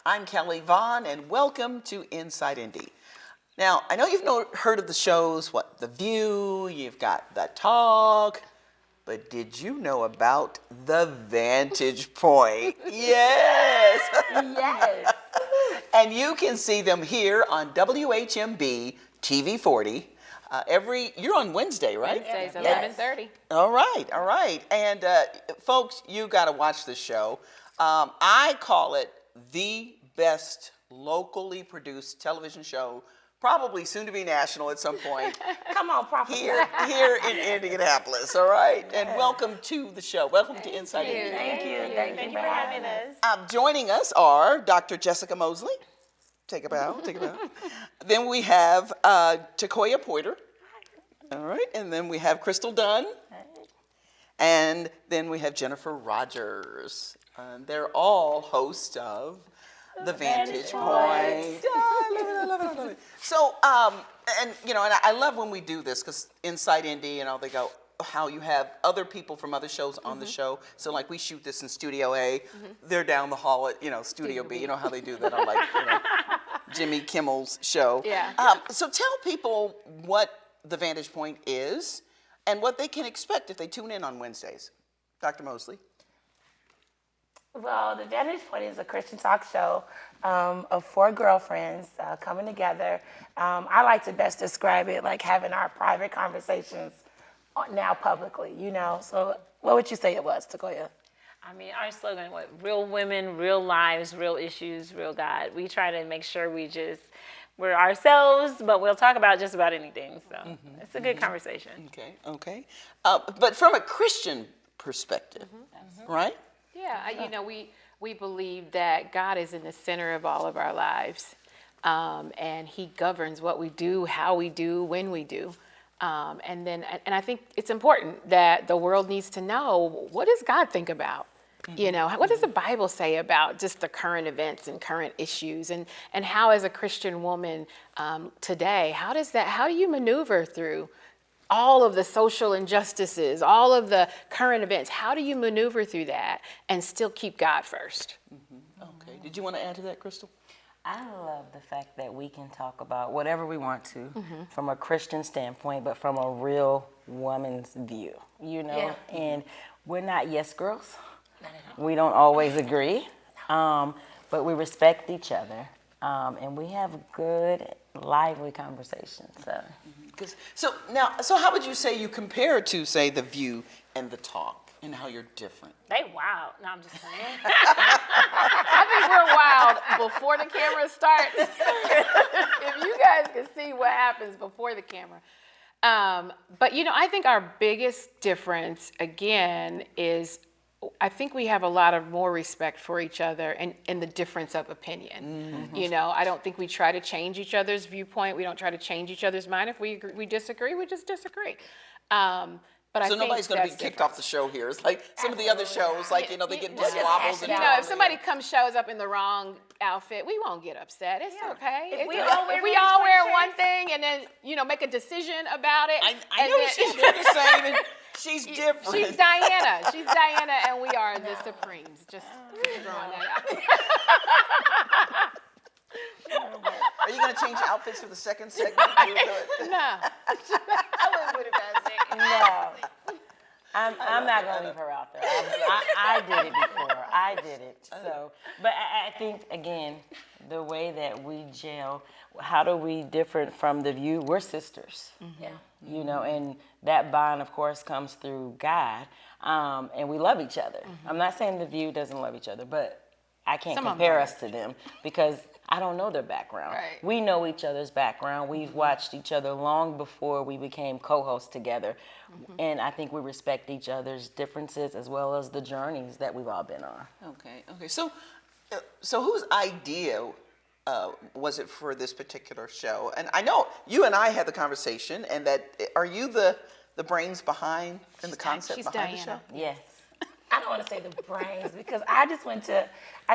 I'm Kelly Vaughn, and welcome to Inside Indy. Now, I know you've heard of the shows, The View, you've got The Talk, but did you know about the Vantage Point? Yes! Yes. And you can see them here on WHMB TV 40. You're on Wednesday, right? Wednesdays, Yes. 11:30. All right. And folks, you got to watch this show. I call it the best locally produced television show, probably soon to be national at some point. Come on, prophesy. Here in Indianapolis, all right? And welcome to the show. Welcome to Inside Indy. Thank you for having us. Joining us are Dr. Jessica Mosley. Take a bow. Then we have Takoya Poiter. All right. And then we have Crystal Dunn. And then we have Jennifer Rogers. They're all hosts of the Vantage Point. I love it. So, and I love when we do this because Inside Indy, they go, how you have other people from other shows on the show. So like we shoot this in Studio A, they're down the hall at, Studio B. You know how they do that on Jimmy Kimmel's show. Yeah. So tell people what the Vantage Point is and what they can expect if they tune in on Wednesdays. Dr. Mosley. Well, the Vantage Point is a Christian talk show of four girlfriends coming together. I like to best describe it like having our private conversations now publicly, So what would you say it was, Takoya? I mean, our slogan, real women, real lives, real issues, real God. We try to make sure we're ourselves, but we'll talk about just about anything. So it's a good conversation. Okay. But from a Christian perspective, right? Yeah, we believe that God is in the center of all of our lives, and He governs what we do, how we do, when we do. And I think it's important that the world needs to know, what does God think about? What does the Bible say about just the current events and current issues, and how, as a Christian woman today, how do you maneuver through all of the social injustices, all of the current events? How do you maneuver through that and still keep God first? Okay. Did you want to add to that, Crystal? I love the fact that we can talk about whatever we want to from a Christian standpoint, but from a real woman's view, and we're not yes girls. We don't always agree, but we respect each other, and we have good, lively conversations. So how would you say you compare to, say, The View and The Talk, and how you're different? They wild. No, I'm just saying. I think we're wild before the camera starts. If you guys can see what happens before the camera. But I think our biggest difference, again, is I think we have a lot of more respect for each other and the difference of opinion. I don't think we try to change each other's viewpoint. We don't try to change each other's mind. If we disagree, we just disagree. But I think nobody's going to be kicked off the show here. It's like some of the other shows, they get into squabbles. If somebody shows up in the wrong outfit, we won't get upset. It's okay. If we all wear one thing and then, make a decision about it. I know she's doing the same, and she's different. She's Diana, and we are the Supremes. Just throwing that out. Are you going to change outfits for the second segment? No. I wouldn't put it past it. No, I'm not going to leave her out there. I did it before. I did it. So, but I think, again, the way that we gel, how do we different from The View? We're sisters. And that bond, of course, comes through God, and we love each other. I'm not saying The View doesn't love each other, but I can't compare us to them because I don't know their background. Right. We know each other's background. We've watched each other long before we became co-hosts together. And I think we respect each other's differences as well as the journeys that we've all been on. Okay. So whose idea was it for this particular show? And I know you and I had the conversation, and that are you the brains behind and the concept behind the show? Yes. I don't want to say the brains because I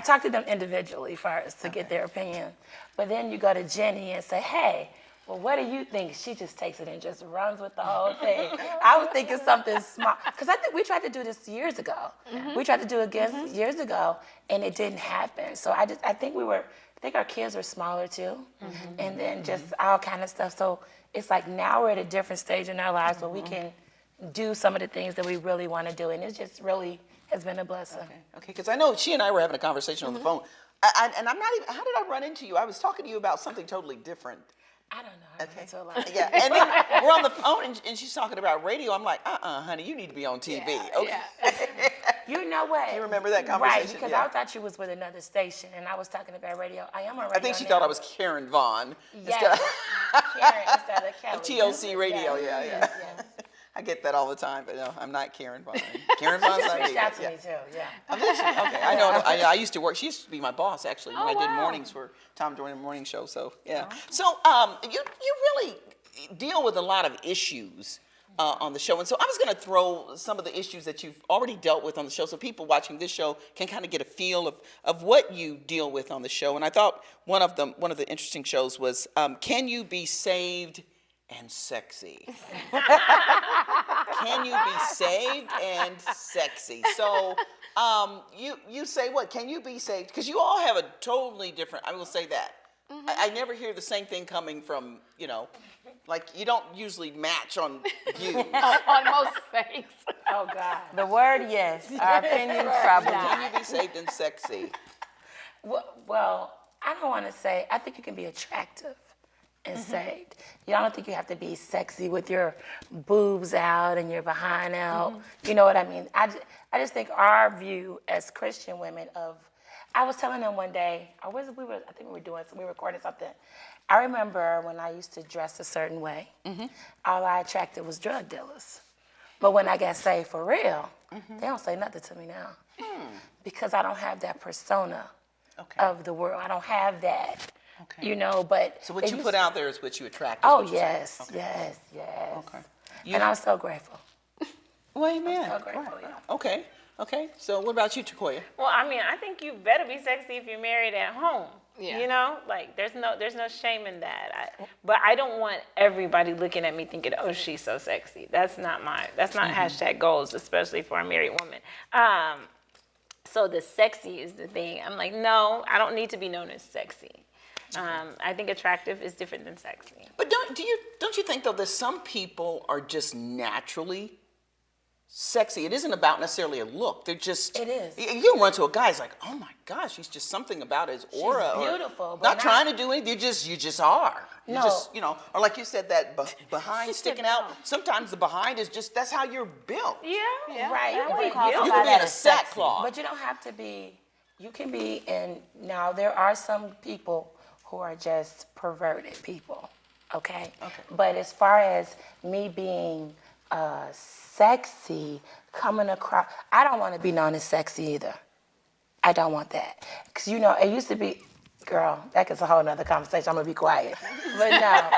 talked to them individually first to get their opinion. But then you go to Jenny and say, hey, well, what do you think? She just takes it and just runs with the whole thing. I was thinking something small. Because I think we tried to do this years ago. We tried to do it again years ago, and it didn't happen. So I think our kids were smaller too. And then just all kind of stuff. So it's like now we're at a different stage in our lives where we can do some of the things that we really want to do. And it just really has been a blessing. Okay, because I know she and I were having a conversation on the phone. And I'm not even, how did I run into you? I was talking to you about something totally different. I don't know. I ran into a lot. Yeah, and then we're on the phone and she's talking about radio. I'm like, honey, you need to be on TV. Okay. You know what? You remember that conversation? Right, because Yeah. I thought you was with another station, and I was talking about radio. I am on radio I think she now. thought I was Karen Vaughn. Yes. Karen instead of Kelly. TLC radio, yeah. Yes. I get that all the time, but no, I'm not Karen Vaughn. Karen Vaughn's not Reached me. out to Yeah. me too, yeah. Okay, I know. I used to work. She used to be my boss actually when I did wow. mornings for Tom Jordan morning show. So yeah. So you really deal with a lot of issues on the show, and so I was going to throw some of the issues that you've already dealt with on the show, so people watching this show can kind of get a feel of what you deal with on the show. And I thought one of the interesting shows was Can You Be Saved and Sexy? Can you be saved and sexy? So you say what? Can you be saved? Because you all have a totally different, I will say that. I never hear the same thing coming from, like you don't usually match on views. On most things. Oh, God. The word yes. Our opinions probably not. Can you be saved and sexy? Well, I don't want to say, I think you can be attractive and saved. I don't think you have to be sexy with your boobs out and your behind out. You know what I mean? I just think our view as Christian women I was telling them one day, I think we were recording something. I remember when I used to dress a certain way, all I attracted was drug dealers. But when I got saved for real, they don't say nothing to me now. Because I don't have that persona of the world. I don't have that. Okay. But So what you put out there is what you attract. is Oh what you're saying. yes. Okay. And I'm so grateful. Well, amen. So grateful, yeah. Okay. So what about you, Takoya? Well, I mean, I think you better be sexy if you're married at home. Yeah. Like there's no shame in that. But I don't want everybody looking at me thinking, oh, she's so sexy. That's not hashtag goals, especially for a married woman. So the sexy is the thing. I'm like, no, I don't need to be known as sexy. I think attractive is different than sexy. But don't you think though that some people are just naturally sexy? It isn't about necessarily a look. They're just. It is. You run to a guy, it's like, oh my gosh, he's just something about his aura. She's beautiful, but Not trying to do anything. You just are. You No. just, or like you said, that behind sticking out. Sometimes the behind is just that's how you're built. Yeah. Right. That But we you built. You Why can be in that a is sexy? sackcloth. But you don't have to be, you can be now there are some people who are just perverted people, okay? But as far as me being sexy, coming across, I don't want to be known as sexy either. I don't want that. Because, it used to be, girl, that is a whole nother conversation. I'm going to be quiet. But no.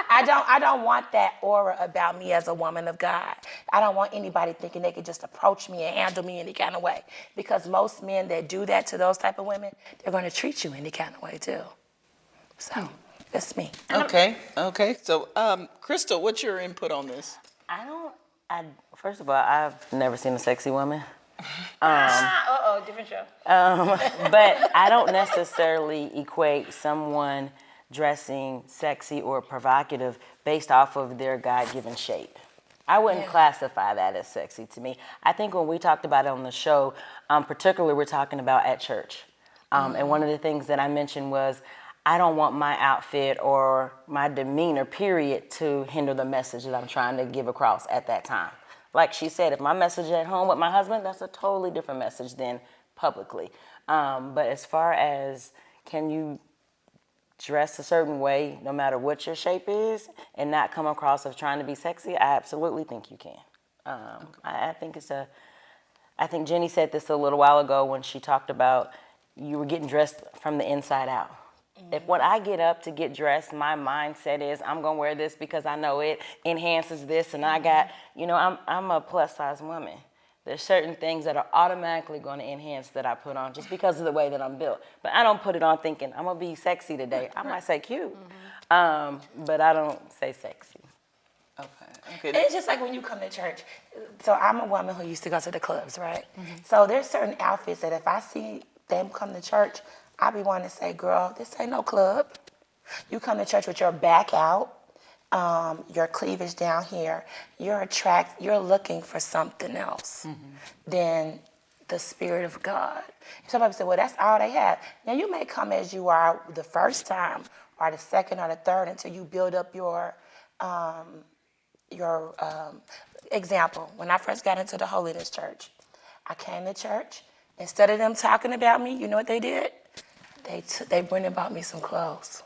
I don't want that aura about me as a woman of God. I don't want anybody thinking they could just approach me and handle me any kind of way. Because most men that do that to those type of women, they're going to treat you any kind of way too. So, that's me. Okay. So, Crystal, what's your input on this? First of all, I've never seen a sexy woman. Different show. But I don't necessarily equate someone dressing sexy or provocative based off of their God-given shape. I wouldn't classify that as sexy to me. I think when we talked about it on the show, particularly we're talking about at church. And one of the things that I mentioned was I don't want my outfit or my demeanor, period, to hinder the message that I'm trying to give across at that time. Like she said, if my message at home with my husband, that's a totally different message than publicly. But as far as can you dress a certain way no matter what your shape is and not come across as trying to be sexy, I absolutely think you can. I think Jenny said this a little while ago when she talked about you were getting dressed from the inside out. If when I get up to get dressed, my mindset is I'm gonna wear this because I know it enhances this, and I got, I'm a plus size woman. There's certain things that are automatically going to enhance that I put on just because of the way that I'm built. But I don't put it on thinking I'm gonna be sexy today. I might say cute, but I don't say sexy. Okay. It's just like when you come to church. So I'm a woman who used to go to the clubs, right? So there's certain outfits that if I see them come to church, I be wanting to say, girl, this ain't no club. You come to church with your back out, your cleavage down here. You're looking for something else than the Spirit of God. Somebody say, well, that's all they have. Now you may come as you are the first time, or the second, or the third, until you build up your example. When I first got into the Holiness Church, I came to church. Instead of them talking about me, you know what they did? They went and bought me some clothes.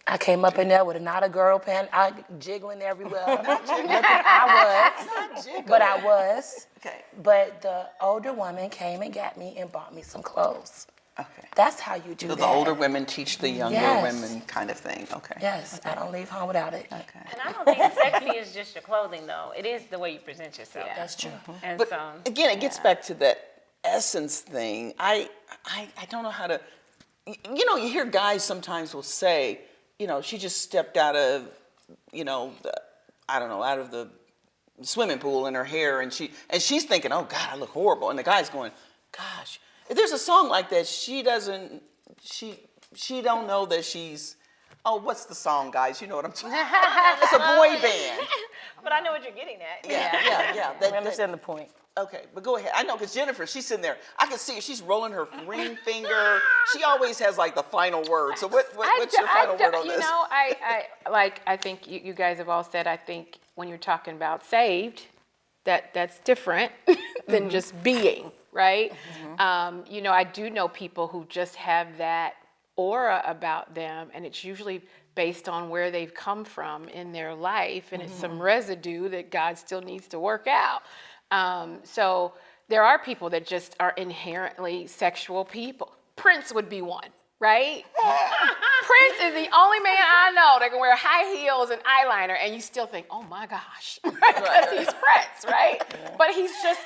I came up in there with not a girl pant, jiggling everywhere. I was. Okay. But the older woman came and got me and bought me some clothes. Okay. That's how you do So that. the older women teach the younger Yes. women kind of thing. Okay. Yes, I don't leave home without it. Okay. And I don't think sexy is just your clothing, though. It is the way you present yourself. That's true. And But so, again, it gets back to that essence thing. I don't know how to. You hear guys sometimes will say, she just stepped out of, out of the swimming pool in her hair, and she's thinking, oh God, I look horrible, and the guy's going, gosh. If there's a song like that, she don't know that she's. Oh, what's the song, guys? You know what I'm talking about. It's a boy band. but I know what you're getting at. Yeah. I understand the point. Okay, but go ahead. I know, because Jennifer, she's sitting there. I can see her. She's rolling her ring finger. She always has like the final word. So what's your final word on this? I think you guys have all said, I think when you're talking about saved, that's different than just being, right? I do know people who just have that aura about them, and it's usually based on where they've come from in their life, and it's some residue that God still needs to work out. So there are people that just are inherently sexual people. Prince would be one, right? Prince is the only man I know that can wear high heels and eyeliner, and you still think, oh my gosh, because he's Prince, right? But he's just,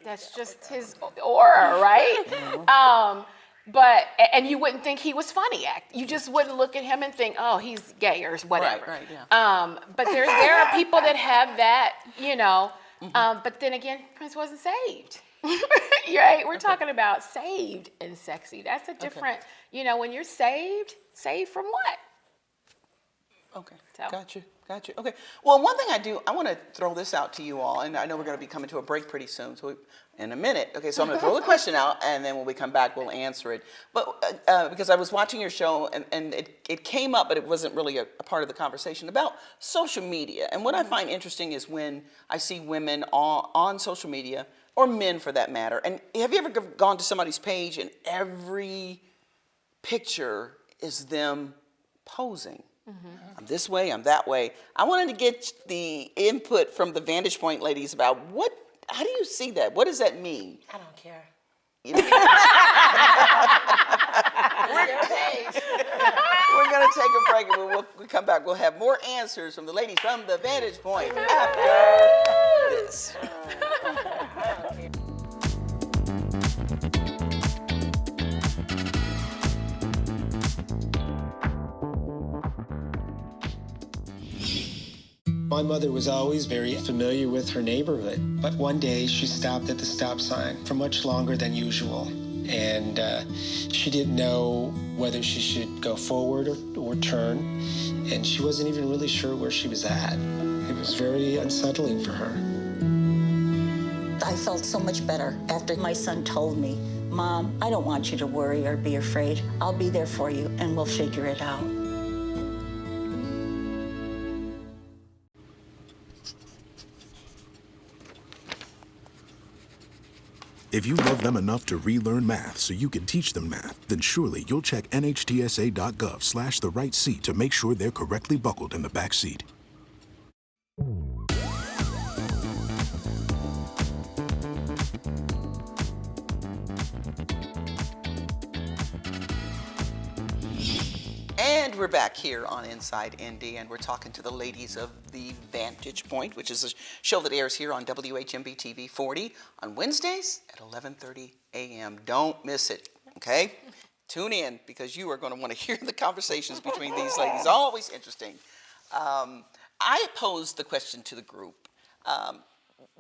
that's just his aura, right? And you wouldn't think he was funny. You just wouldn't look at him and think, oh, he's gay or whatever. Right, yeah. But there are people that have that, but then again, Prince wasn't saved. Right? We're talking about saved and sexy. That's a different, when you're saved from what? Okay, So. got you. Okay, well, one thing I want to throw this out to you all, and I know we're going to be coming to a break pretty soon, so in a minute. Okay, so I'm going to throw the question out, and then when we come back, we'll answer it. But because I was watching your show, and it came up, but it wasn't really a part of the conversation about social media. And what I find interesting is when I see women on social media, or men for that matter, and have you ever gone to somebody's page and every picture is them posing? I'm this way, I'm that way. I wanted to get the input from the Vantage Point ladies about how do you see that? What does that mean? I don't care. We're going to take a break, and when we come back, we'll have more answers from the ladies from the Vantage Point after this. My mother was always very familiar with her neighborhood, but one day she stopped at the stop sign for much longer than usual, and she didn't know whether she should go forward or turn, and she wasn't even really sure where she was at. It was very unsettling for her. I felt so much better after my son told me, Mom, I don't want you to worry or be afraid. I'll be there for you, and we'll figure it out. If you love them enough to relearn math so you can teach them math, then surely you'll check nhtsa.gov/the right seat to make sure they're correctly buckled in the back seat. And And we're back here on Inside Indy, and we're talking to the ladies of the Vantage Point, which is a show that airs here on WHMB TV 40 on Wednesdays at 11:30 a.m. Don't miss it, okay? Tune in, because you are going to want to hear the conversations between these ladies. Always interesting. I posed the question to the group.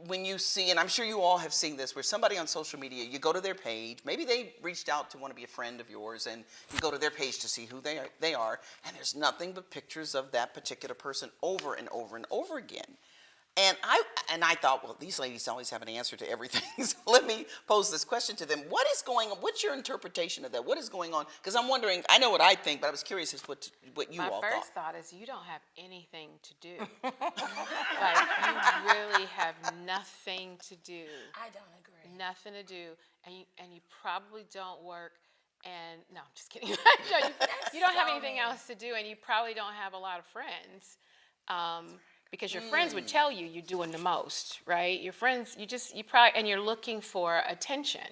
When you see, and I'm sure you all have seen this, where somebody on social media, you go to their page, maybe they reached out to want to be a friend of yours, and you go to their page to see who they are, and there's nothing but pictures of that particular person over and over and over again. And I thought, well, these ladies always have an answer to everything. So let me pose this question to them. What is going on? What's your interpretation of that? What is going on? Because I'm wondering, I know what I think, but I was curious as what you all thought. My first thought is you don't have anything to do. Like, you really have nothing to do. I don't agree. Nothing to do. And you probably don't work. And no, I'm just kidding. you don't have anything else to do, and you probably don't have a lot of friends. Because your friends would tell you you're doing the most, right? Your friends, you probably, and you're looking for attention,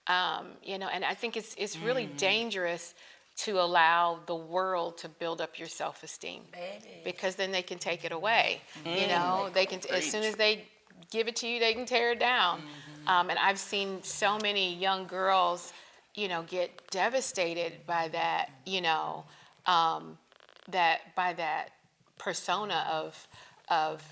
and I think it's really dangerous to allow the world to build up your self-esteem, because then they can take it away. They can, as soon as they give it to you, they can tear it down. And I've seen so many young girls, get devastated by that, by that persona of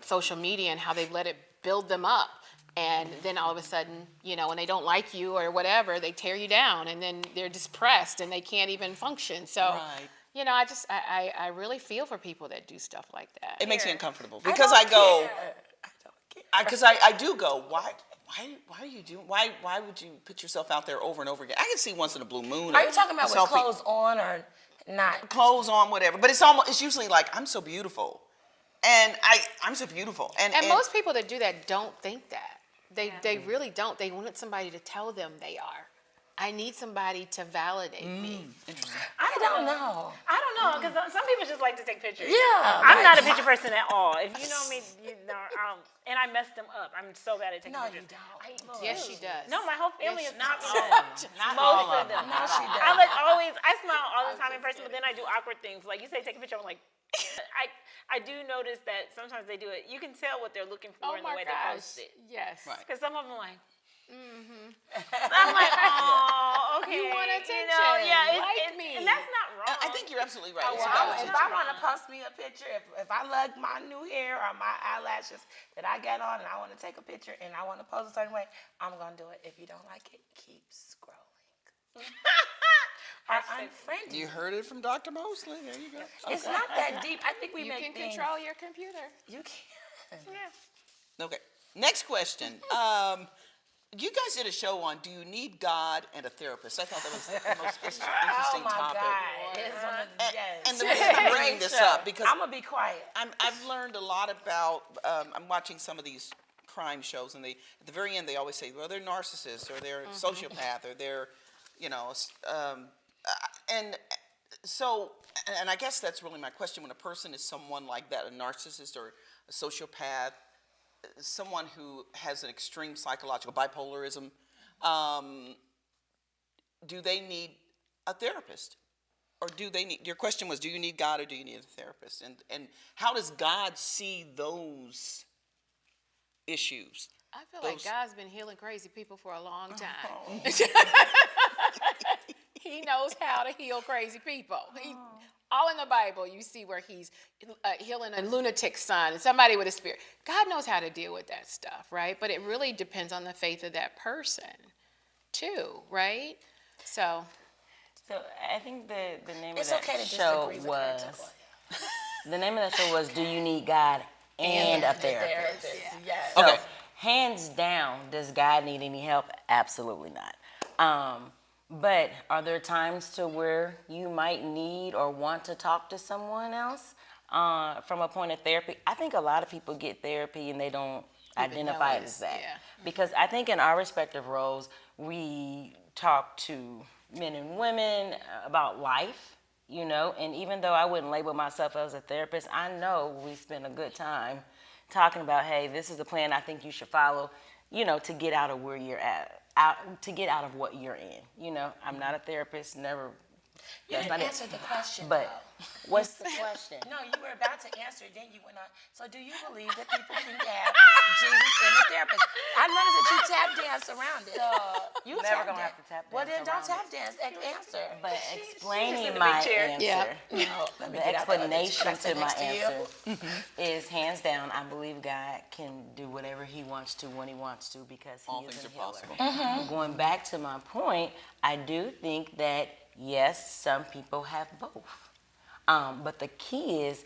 social media and how they've let it build them up. And then all of a sudden, when they don't like you or whatever, they tear you down, and then they're depressed and they can't even function. So, right. I really feel for people that do stuff like that. It makes me uncomfortable, because I go, because I do go, why are you doing, why would you put yourself out there over and over again? I can see once in a blue moon. Are you talking about with clothes on or not? Clothes on, whatever. But it's usually like, I'm so beautiful. And I'm so beautiful. And most people that do that don't think that. They really don't. They want somebody to tell them they are. I need somebody to validate me. Interesting. I don't know. I don't know, because some people just like to take pictures. Yeah. I'm not a picture person at all. If you know me, and I mess them up. I'm so bad at taking pictures. No, you don't. Yes, she does. No, my whole family is Not not Not most all of them. No, she does. I smile all the time in person, but then I do awkward things. Like, you say take a picture, I'm like, I do notice that sometimes they do it. You can tell what they're looking for in the way they post it. Yes. Right. Because some of them are like, I'm like, oh, okay. You want attention. Like me. And that's not wrong. I think you're absolutely right. If I want to post me a picture, if I like my new hair or my eyelashes that I got on and I want to take a picture and I want to pose a certain way, I'm going to do it. If you don't like it, keep scrolling. Or unfriend You heard it from Dr. Mosley. There you go. It's not that deep. I think we You make can things. control your computer. You can. Yeah. Okay. Next question. You guys did a show on, do you need God and a therapist? I thought that was the most interesting topic. God. It's one of the, yes. And the reason I bring this up, because I'm going to be quiet. I've learned a lot about, I'm watching some of these crime shows, and at the very end they always say, well, they're narcissists, or they're sociopath, or they're, and so, and I guess that's really my question, when a person is someone like that, a narcissist or a sociopath, someone who has an extreme psychological bipolarism, do they need a therapist? Or do they need, your question was, do you need God or do you need a therapist? And how does God see those issues? I feel like God's been healing crazy people for a long time. He knows how to heal crazy people. All in the Bible, you see where he's healing a lunatic son and somebody with a spirit. God knows how to deal with that stuff, right? But it really depends on the faith of that person, too, right? So I think the name It's of okay that to show disagree with was her, the name of that show was Do You Need God and a Therapist? Yes. So, Okay. hands down, does God need any help? Absolutely not. But are there times to where you might need or want to talk to someone else from a point of therapy? I think a lot of people get therapy and they don't identify it as that. Yeah. Because I think in our respective roles, we talk to men and women about life, and even though I wouldn't label myself as a therapist, I know we spend a good time talking about, hey, this is the plan I think you should follow, to get out of where you're at. To get out of what you're in. I'm not a therapist, never You That's didn't not it. answer the question, But though. what's the question? No, you were about to answer, then you went on. So do you believe that people can have Jesus and a therapist? I noticed that you tap dance around it. You Never tap gonna dance. have to tap Well, then dance don't around tap dance. Answer. But in explaining the my big chair. answer, No, let me the get out the other explanation chair. to my Next to you. answer is hands down, I believe God can do whatever he wants to when he wants to because he All is things a are healer. possible. Going back to my point, I do think that, yes, some people have both. But the key is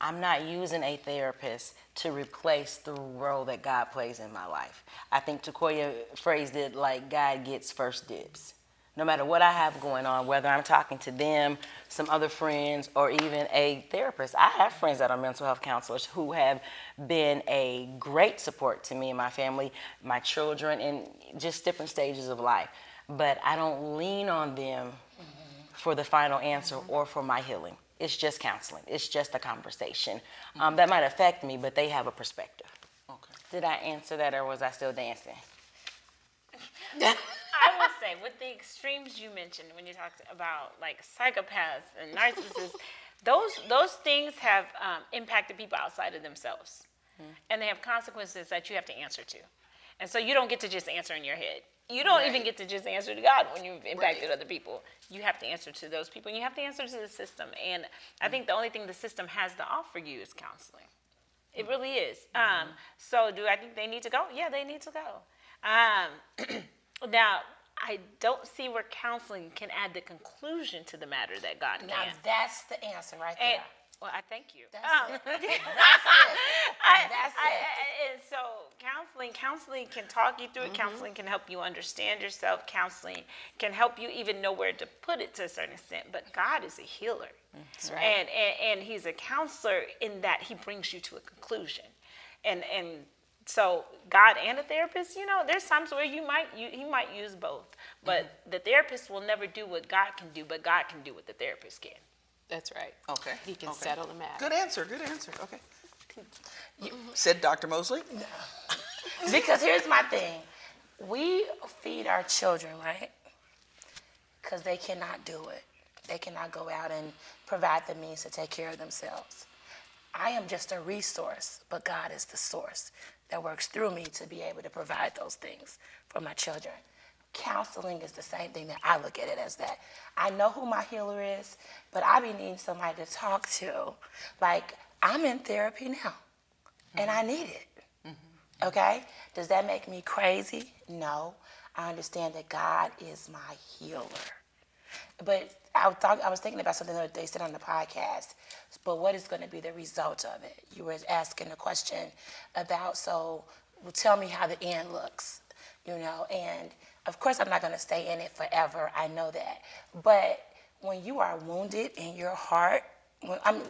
I'm not using a therapist to replace the role that God plays in my life. I think Takoya phrased it like God gets first dibs. No matter what I have going on, whether I'm talking to them, some other friends, or even a therapist. I have friends that are mental health counselors who have been a great support to me and my family, my children, and just different stages of life. But I don't lean on them for the final answer or for my healing. It's just counseling. It's just a conversation. That might affect me, but they have a perspective. Okay. Did I answer that or was I still dancing? I will say, with the extremes you mentioned when you talked about like psychopaths and narcissists, those things have impacted people outside of themselves, and they have consequences that you have to answer to, and so you don't get to just answer in your head. You don't even get to just answer to God when you've impacted other people. You have to answer to those people, and you have to answer to the system. And I think the only thing the system has to offer you is counseling. It really is. So do I think they need to go? Yeah, they need to go. Now, I don't see where counseling can add the conclusion to the matter that God Now can. that's the answer right there. And, well, I thank you. That's it. That's it. That's it. And so counseling can talk you through it. Counseling can help you understand yourself. Counseling can help you even know where to put it to a certain extent. But God is a healer. That's right. And he's a counselor in that he brings you to a conclusion. And so God and a therapist, there's times where he might use both. But the therapist will never do what God can do, but God can do what the therapist can. That's right. Okay. He can okay. settle the matter. Good answer. Okay. Said Dr. Mosley. Because here's my thing. We feed our children, right? Because they cannot do it. They cannot go out and provide the means to take care of themselves. I am just a resource, but God is the source that works through me to be able to provide those things for my children. Counseling is the same thing that I look at it as that. I know who my healer is, but I be needing somebody to talk to. Like, I'm in therapy now, and I need it. Okay? Does that make me crazy? No. I understand that God is my healer. But I was thinking about something that they said on the podcast. But what is going to be the result of it? You were asking a question about, tell me how the end looks, and of course I'm not going to stay in it forever. I know that. But when you are wounded in your heart, I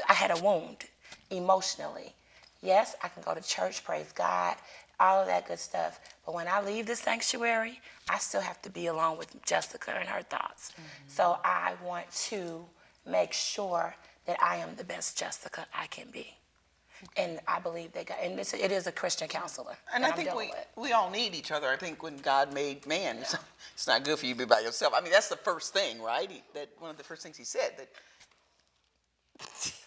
had a wound emotionally. Yes, I can go to church, praise God, all of that good stuff. But when I leave the sanctuary, I still have to be alone with Jessica and her thoughts. So I want to make sure that I am the best Jessica I can be. And I believe that God, and it is a Christian counselor. And I think we all need each other. I think when God made man, it's not good for you to be by yourself. I mean, that's the first thing, right? That one of the first things he said. That.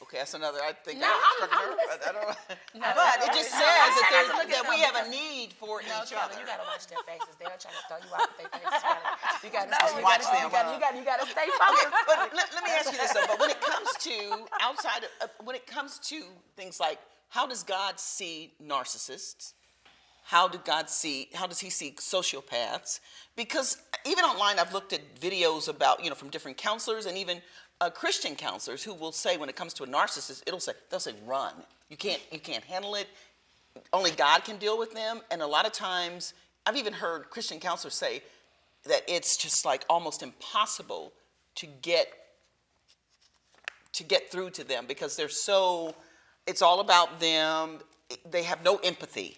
Okay, that's another. I think No, I struck a I'm nerve. listening. I don't know. But it just says that we have a need for each Taylor, other. you gotta watch their faces. They're trying to throw you out with their faces. You gotta Watch them. You gotta stay focused. But let me ask you this though. But when it comes to when it comes to things like how does God see narcissists? How does he see sociopaths? Because even online, I've looked at videos about from different counselors and even Christian counselors who will say when it comes to a narcissist, they'll say run. You can't handle it. Only God can deal with them. And a lot of times, I've even heard Christian counselors say that it's just like almost impossible to get through to them because it's all about them. They have no empathy.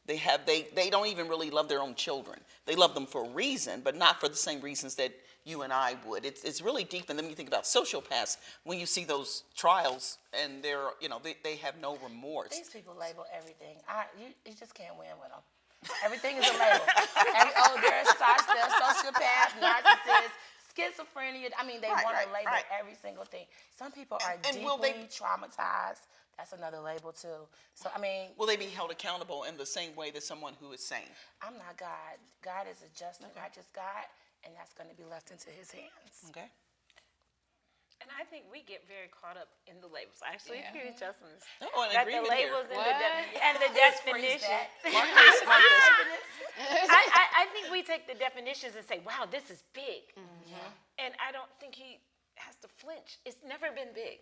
They don't even really love their own children. They love them for a reason, but not for the same reasons that you and I would. It's really deep. And then when you think about sociopaths, when you see those trials and they have no remorse. These people label everything. You just can't win with them. Everything is a label. They're a sociopath, narcissist, schizophrenia. I mean, they Right, want right, to label right. every single thing. Some people are And deeply will they- traumatized. That's another label too. So I mean, Will they be held accountable in the same way that someone who is sane? I'm not God. God is a just and righteous God, and that's going to be left into His hands. Okay. And I think we get very caught up in the labels. I actually agree with Justin. Oh, an That the agreement here. labels and What? the definitions. I think we take the definitions and say, wow, this is big. And I don't think he has to flinch. It's never been big.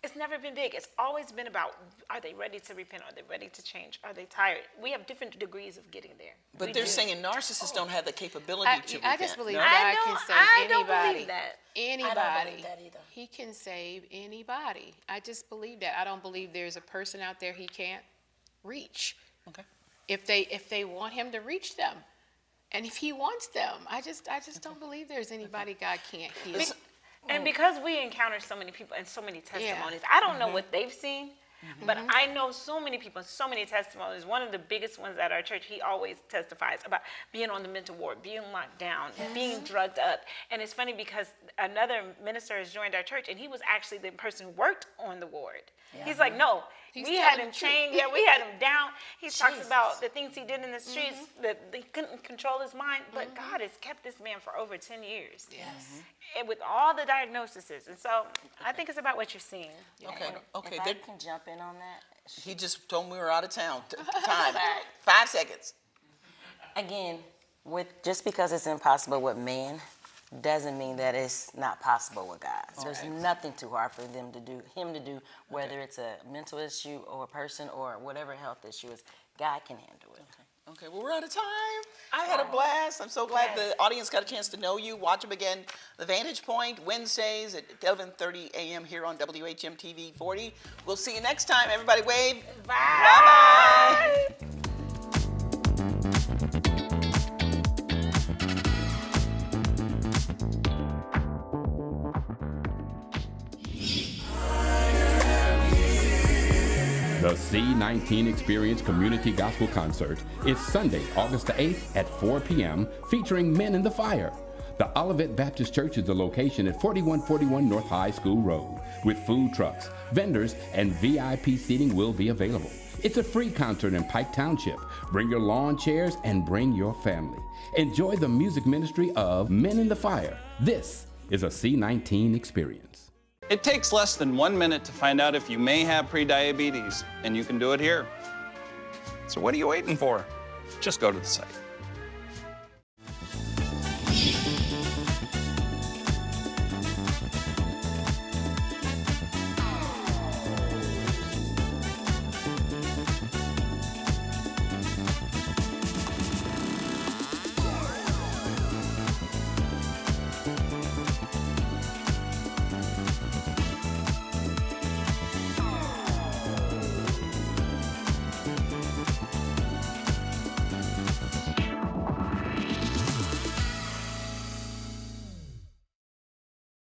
It's never been big. It's always been about, are they ready to repent? Are they ready to change? Are they tired? We have different degrees of getting there. But We they're do. saying narcissists don't have the capability to repent. I just believe No? God I can don't- save I don't anybody. believe that. Anybody. I don't believe that either. He can save anybody. I just believe that. I don't believe there's a person out there he can't reach. Okay. If they want him to reach them, and if he wants them, I just don't believe there's anybody God can't heal. And because we encounter so many people and so many testimonies, I don't know what they've seen, but I know so many people and so many testimonies. One of the biggest ones at our church, he always testifies about being on the mental ward, being locked down, being drugged up. And it's funny because another minister has joined our church, and he was actually the person who worked on the ward. He's like, no, He's we had telling him the truth. chained. Yeah, we had him down. He talks about the things he did in the streets, that he couldn't control his mind. But God has kept this man for over 10 years. Yes. And with all the diagnoses. And so I think it's about what you're seeing. Okay. Okay. If I There- can jump in on that. He just told me we were out of town. Time. 5 seconds. Again, just because it's impossible with man doesn't mean that it's not possible with God. There's nothing too hard for him to do, whether it's a mental issue or a person or whatever health issue is. God can handle it. Okay, well, we're out of time. I had a blast. I'm so glad the audience got a chance to know you. Watch them again, The Vantage Point, Wednesdays at 11:30 a.m. here on WHM TV 40. We'll see you next time. Everybody wave. Bye. Bye-bye. The C19 Experience Community Gospel Concert is Sunday, August the 8th at 4 p.m., featuring Men in the Fire. The Olivet Baptist Church is the location at 4141 North High School Road, with food trucks, vendors, and VIP seating will be available. It's a free concert in Pike Township. Bring your lawn chairs and bring your family. Enjoy the music ministry of Men in the Fire. This is a C19 Experience. It takes less than 1 minute to find out if you may have prediabetes, and you can do it here. So what are you waiting for? Just go to the site.